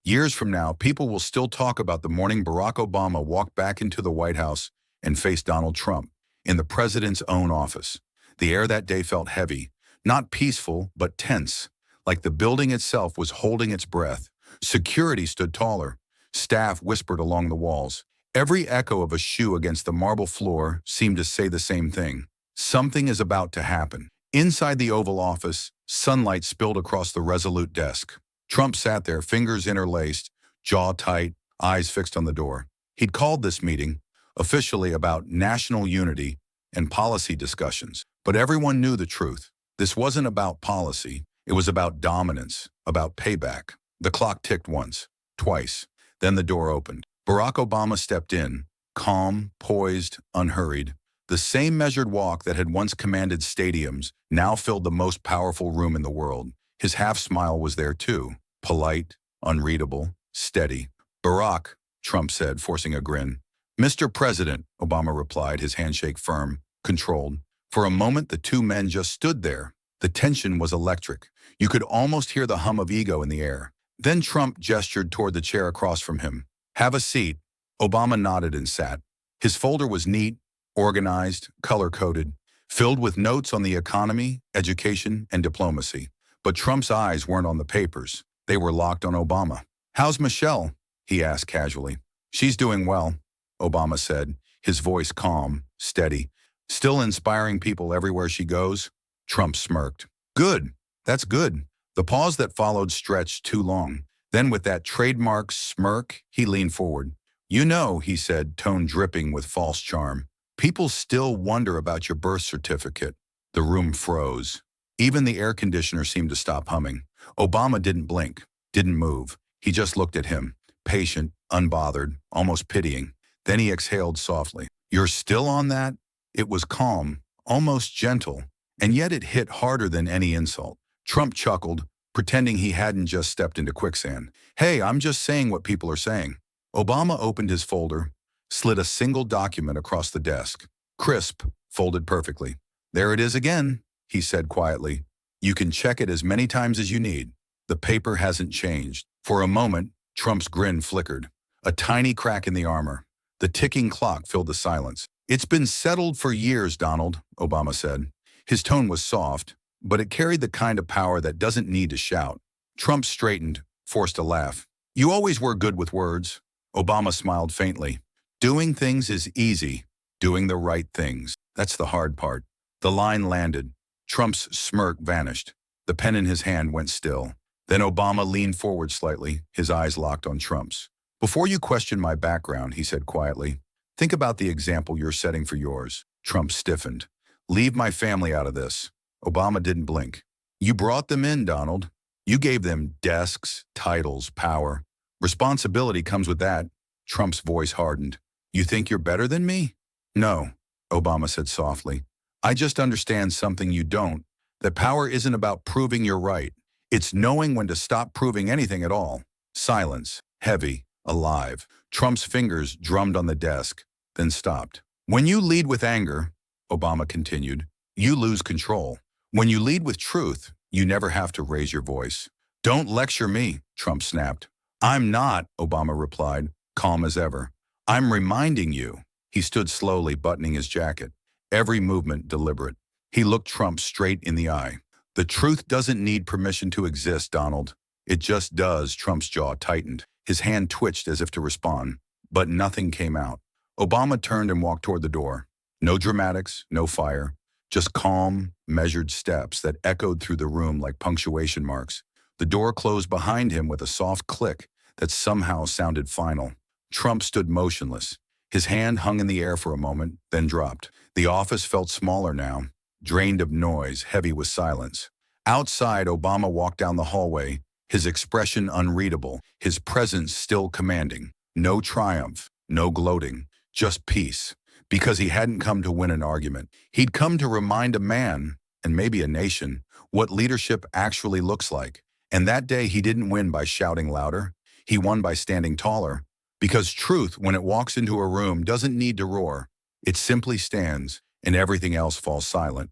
Years from now, people will still talk about the morning Barack Obama walked back into the White House and faced Donald Trump in the president's own office. The air that day felt heavy, not peaceful, but tense, like the building itself was holding its breath. Security stood taller. Staff whispered along the walls. Every echo of a shoe against the marble floor seemed to say the same thing. Something is about to happen. Inside the Oval Office, sunlight spilled across the resolute desk. Trump sat there, fingers interlaced, jaw tight, eyes fixed on the door. He'd called this meeting, officially about national unity and policy discussions. But everyone knew the truth. This wasn't about policy. It was about dominance, about payback. The clock ticked once, twice. Then the door opened. Barack Obama stepped in, calm, poised, unhurried. The same measured walk that had once commanded stadiums now filled the most powerful room in the world. His half-smile was there too, polite, unreadable, steady. "Barack," Trump said, forcing a grin. "Mr. President," Obama replied, his handshake firm, controlled. For a moment, the two men just stood there. The tension was electric. You could almost hear the hum of ego in the air. Then Trump gestured toward the chair across from him. "Have a seat." Obama nodded and sat. His folder was neat, organized, color-coded, filled with notes on the economy, education, and diplomacy. But Trump's eyes weren't on the papers. They were locked on Obama. "How's Michelle?" he asked casually. "She's doing well," Obama said, his voice calm, steady. "Still inspiring people everywhere she goes?" Trump smirked. "Good. That's good." The pause that followed stretched too long. Then with that trademark smirk, he leaned forward. "You know," he said, tone dripping with false charm, "people still wonder about your birth certificate." The room froze. Even the air conditioner seemed to stop humming. Obama didn't blink, didn't move. He just looked at him, patient, unbothered, almost pitying. Then he exhaled softly. "You're still on that?" It was calm, almost gentle, and yet it hit harder than any insult. Trump chuckled, pretending he hadn't just stepped into quicksand. "Hey, I'm just saying what people are saying." Obama opened his folder, slid a single document across the desk. Crisp, folded perfectly. "There it is again," he said quietly. "You can check it as many times as you need. The paper hasn't changed." For a moment, Trump's grin flickered. A tiny crack in the armor. The ticking clock filled the silence. "It's been settled for years, Donald," Obama said. His tone was soft, but it carried the kind of power that doesn't need to shout. Trump straightened, forced a laugh. "You always were good with words." Obama smiled faintly. "Doing things is easy. Doing the right things, that's the hard part." The line landed. Trump's smirk vanished. The pen in his hand went still. Then Obama leaned forward slightly, his eyes locked on Trump's. "Before you question my background," he said quietly, "think about the example you're setting for yours." Trump stiffened. "Leave my family out of this." Obama didn't blink. "You brought them in, Donald. You gave them desks, titles, power. Responsibility comes with that." Trump's voice hardened. "You think you're better than me?" "No," Obama said softly. "I just understand something you don't. That power isn't about proving you're right. It's knowing when to stop proving anything at all." Silence, heavy, alive. Trump's fingers drummed on the desk, then stopped. "When you lead with anger," Obama continued, "you lose control. When you lead with truth, you never have to raise your voice." "Don't lecture me," Trump snapped. "I'm not," Obama replied, calm as ever. "I'm reminding you." He stood slowly, buttoning his jacket, every movement deliberate. He looked Trump straight in the eye. "The truth doesn't need permission to exist, Donald. It just does." Trump's jaw tightened. His hand twitched as if to respond, but nothing came out. Obama turned and walked toward the door. No dramatics, no fire, just calm, measured steps that echoed through the room like punctuation marks. The door closed behind him with a soft click that somehow sounded final. Trump stood motionless. His hand hung in the air for a moment, then dropped. The office felt smaller now, drained of noise, heavy with silence. Outside, Obama walked down the hallway, his expression unreadable, his presence still commanding. No triumph, no gloating, just peace. Because he hadn't come to win an argument. He'd come to remind a man, and maybe a nation, what leadership actually looks like. And that day he didn't win by shouting louder. He won by standing taller. Because truth, when it walks into a room, doesn't need to roar. It simply stands, and everything else falls silent.